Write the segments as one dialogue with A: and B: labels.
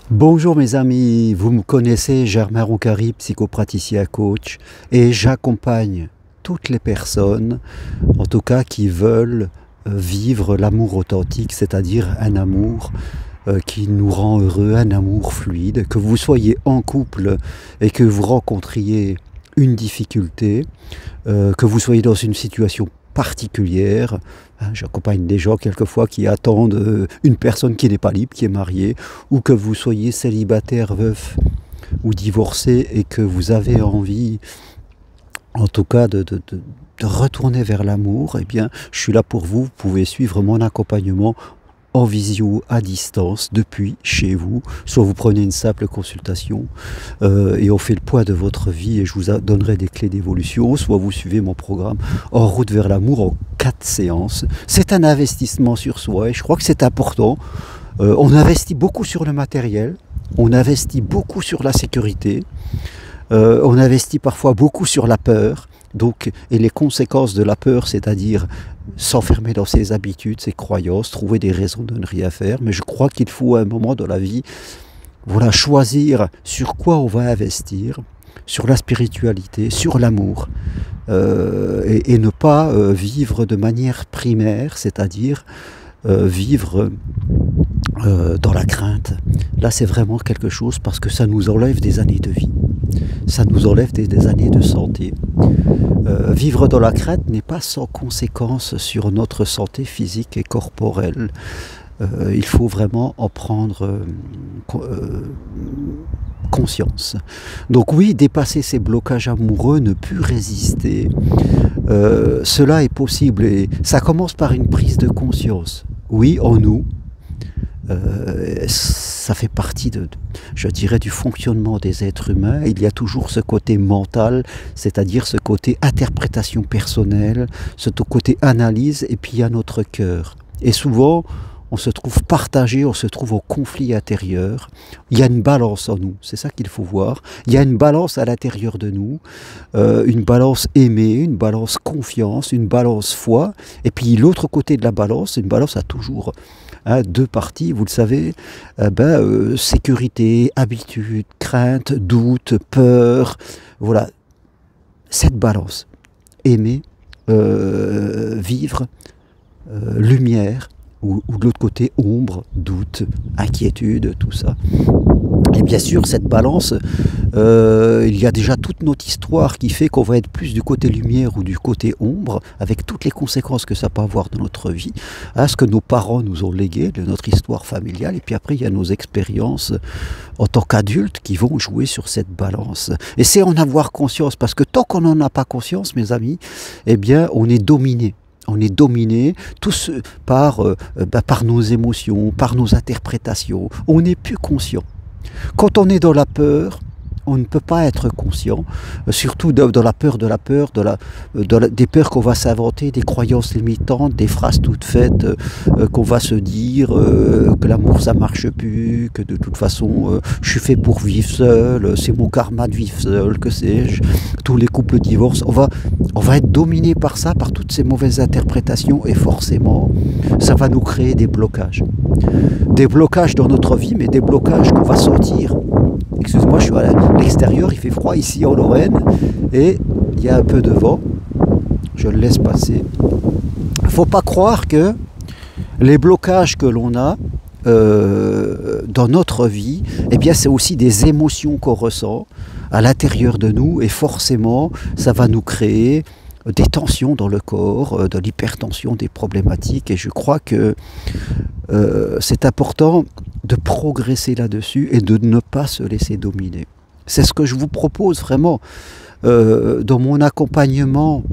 A: Bonjour mes amis, vous me connaissez, Germain Roncari, psychopraticien coach, et j'accompagne toutes les personnes, en tout cas qui veulent vivre l'amour authentique, c'est-à-dire un amour qui nous rend heureux, un amour fluide, que vous soyez en couple et que vous rencontriez une difficulté, que vous soyez dans une situation particulière. J'accompagne des gens quelquefois qui attendent une personne qui n'est pas libre, qui est mariée, ou que vous soyez célibataire, veuf ou divorcé et que vous avez envie, en tout cas, de retourner vers l'amour. Eh bien, je suis là pour vous. Vous pouvez suivre mon accompagnement en visio, à distance, depuis chez vous. Soit vous prenez une simple consultation et on fait le point de votre vie et je vous donnerai des clés d'évolution, soit vous suivez mon programme En route vers l'amour en 4 séances. C'est un investissement sur soi et je crois que c'est important. On investit beaucoup sur le matériel, on investit beaucoup sur la sécurité, on investit parfois beaucoup sur la peur. Donc, et les conséquences de la peur, c'est-à-dire s'enfermer dans ses habitudes, ses croyances, trouver des raisons de ne rien faire. Mais je crois qu'il faut à un moment de la vie, voilà, choisir sur quoi on va investir, sur la spiritualité, sur l'amour, et ne pas vivre de manière primaire, c'est-à-dire vivre dans la crainte. Là, c'est vraiment quelque chose parce que ça nous enlève des années de vie. Ça nous enlève des années de santé. Vivre dans la crainte n'est pas sans conséquence sur notre santé physique et corporelle. Il faut vraiment en prendre conscience. Donc oui, dépasser ces blocages amoureux, ne plus résister, cela est possible et ça commence par une prise de conscience. Oui, en nous. Ça fait partie je dirais, du fonctionnement des êtres humains. Il y a toujours ce côté mental, c'est-à-dire ce côté interprétation personnelle, ce côté analyse, et puis il y a notre cœur. Et souvent, on se trouve partagé, on se trouve au conflit intérieur. Il y a une balance en nous, c'est ça qu'il faut voir. Il y a une balance à l'intérieur de nous, une balance aimée, une balance confiance, une balance foi. Et puis l'autre côté de la balance, une balance a toujours deux parties, vous le savez, sécurité, habitude, crainte, doute, peur. Voilà, cette balance. Aimer, vivre, lumière, ou de l'autre côté, ombre, doute, inquiétude, tout ça. Et bien sûr, cette balance, il y a déjà toute notre histoire qui fait qu'on va être plus du côté lumière ou du côté ombre, avec toutes les conséquences que ça peut avoir dans notre vie, ce que nos parents nous ont légué de notre histoire familiale, et puis après il y a nos expériences en tant qu'adultes qui vont jouer sur cette balance. Et c'est en avoir conscience, parce que tant qu'on n'en a pas conscience, mes amis, eh bien on est dominé. On est dominé tous par nos émotions, par nos interprétations. On n'est plus conscient. Quand on est dans la peur, on ne peut pas être conscient, surtout dans la peur des peurs qu'on va s'inventer, des croyances limitantes, des phrases toutes faites qu'on va se dire, que l'amour ça marche plus, que de toute façon je suis fait pour vivre seul, c'est mon karma de vivre seul, que sais-je, tous les couples divorcent. On va être dominé par ça, par toutes ces mauvaises interprétations, et forcément ça va nous créer des blocages. Des blocages dans notre vie, mais des blocages qu'on va sentir. Excuse-moi, je suis à l'extérieur, il fait froid ici en Lorraine et il y a un peu de vent. Je le laisse passer. Il ne faut pas croire que les blocages que l'on a dans notre vie, eh bien c'est aussi des émotions qu'on ressent à l'intérieur de nous, et forcément ça va nous créer des tensions dans le corps, de l'hypertension, des problématiques, et je crois que c'est important de progresser là-dessus et de ne pas se laisser dominer. C'est ce que je vous propose vraiment dans mon accompagnement,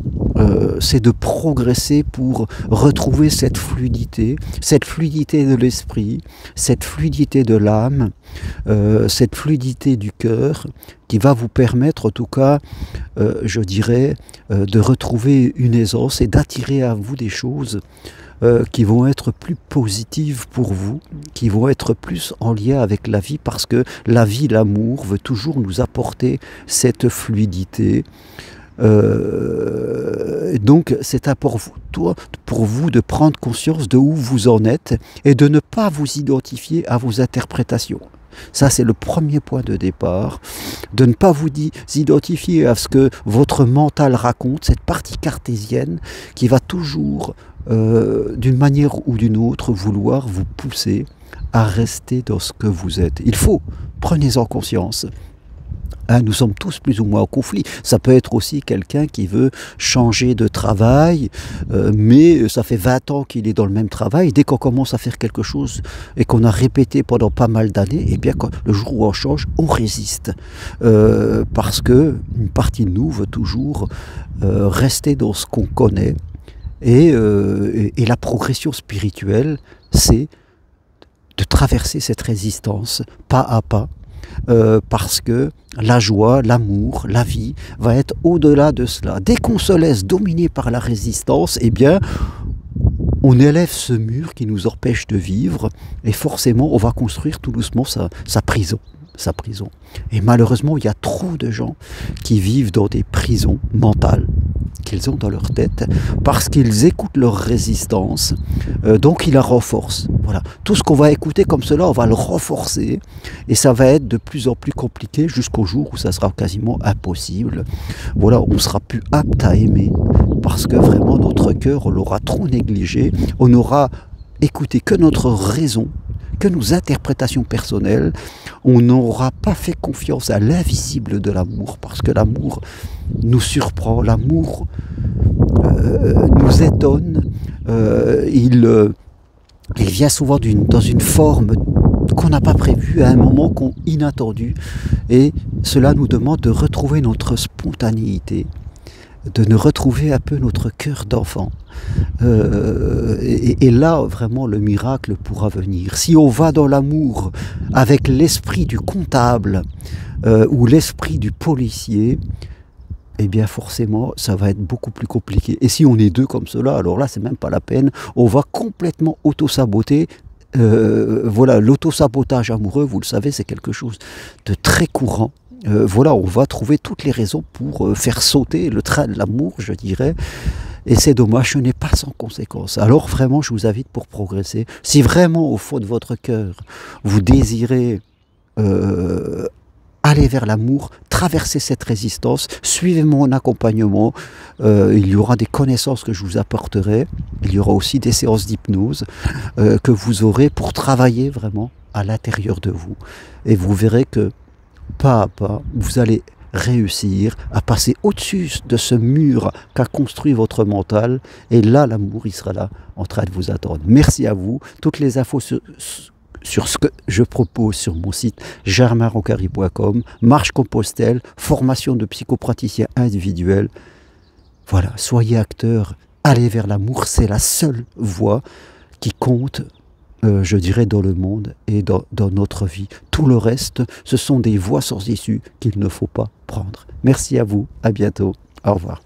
A: c'est de progresser pour retrouver cette fluidité de l'esprit, cette fluidité de l'âme, cette fluidité du cœur, qui va vous permettre en tout cas, je dirais, de retrouver une aisance et d'attirer à vous des choses qui vont être plus positives pour vous, qui vont être plus en lien avec la vie, parce que la vie, l'amour, veut toujours nous apporter cette fluidité. Donc c'est important pour vous de prendre conscience de où vous en êtes et de ne pas vous identifier à vos interprétations. Ça, c'est le premier point de départ. De ne pas vous identifier à ce que votre mental raconte, cette partie cartésienne qui va toujours, d'une manière ou d'une autre, vouloir vous pousser à rester dans ce que vous êtes. Il faut, prenez-en conscience. Hein, nous sommes tous plus ou moins en conflit. Ça peut être aussi quelqu'un qui veut changer de travail, mais ça fait 20 ans qu'il est dans le même travail. Dès qu'on commence à faire quelque chose et qu'on a répété pendant pas mal d'années, eh bien, le jour où on change, on résiste. Parce que une partie de nous veut toujours rester dans ce qu'on connaît. Et la progression spirituelle, c'est de traverser cette résistance pas à pas. Parce que la joie, l'amour, la vie va être au-delà de cela. Dès qu'on se laisse dominer par la résistance, eh bien, on élève ce mur qui nous empêche de vivre et forcément, on va construire tout doucement sa prison. Et malheureusement, il y a trop de gens qui vivent dans des prisons mentales qu'ils ont dans leur tête parce qu'ils écoutent leur résistance, donc ils la renforcent. Voilà. Tout ce qu'on va écouter comme cela, on va le renforcer et ça va être de plus en plus compliqué jusqu'au jour où ça sera quasiment impossible. Voilà, on sera plus apte à aimer parce que vraiment notre cœur, on l'aura trop négligé, on n'aura écouté que notre raison, que nos interprétations personnelles, on n'aura pas fait confiance à l'invisible de l'amour, parce que l'amour nous surprend, l'amour nous étonne, il vient souvent dans une forme qu'on n'a pas prévue, à un moment inattendu, et cela nous demande de retrouver notre spontanéité, de nous retrouver un peu notre cœur d'enfant. Et là, vraiment, le miracle pourra venir. Si on va dans l'amour avec l'esprit du comptable ou l'esprit du policier, eh bien forcément, ça va être beaucoup plus compliqué. Et si on est deux comme cela, alors là, c'est même pas la peine. On va complètement auto-saboter. Voilà, l'auto-sabotage amoureux, vous le savez, c'est quelque chose de très courant. Voilà, on va trouver toutes les raisons pour faire sauter le train de l'amour, je dirais. Et c'est dommage, ce n'est pas sans conséquence. Alors vraiment, je vous invite pour progresser. Si vraiment, au fond de votre cœur, vous désirez aller vers l'amour, traverser cette résistance, suivez mon accompagnement. Il y aura des connaissances que je vous apporterai. Il y aura aussi des séances d'hypnose que vous aurez pour travailler vraiment à l'intérieur de vous. Et vous verrez que pas à pas, vous allez réussir à passer au-dessus de ce mur qu'a construit votre mental. Et là, l'amour, il sera là, en train de vous attendre. Merci à vous. Toutes les infos sur ce que je propose sur mon site germainrocari.com, marche Compostelle, formation de psychopraticien individuel. Voilà, soyez acteurs, allez vers l'amour, c'est la seule voie qui compte, je dirais, dans le monde et dans notre vie. Tout le reste, ce sont des voies sans issue qu'il ne faut pas prendre. Merci à vous, à bientôt, au revoir.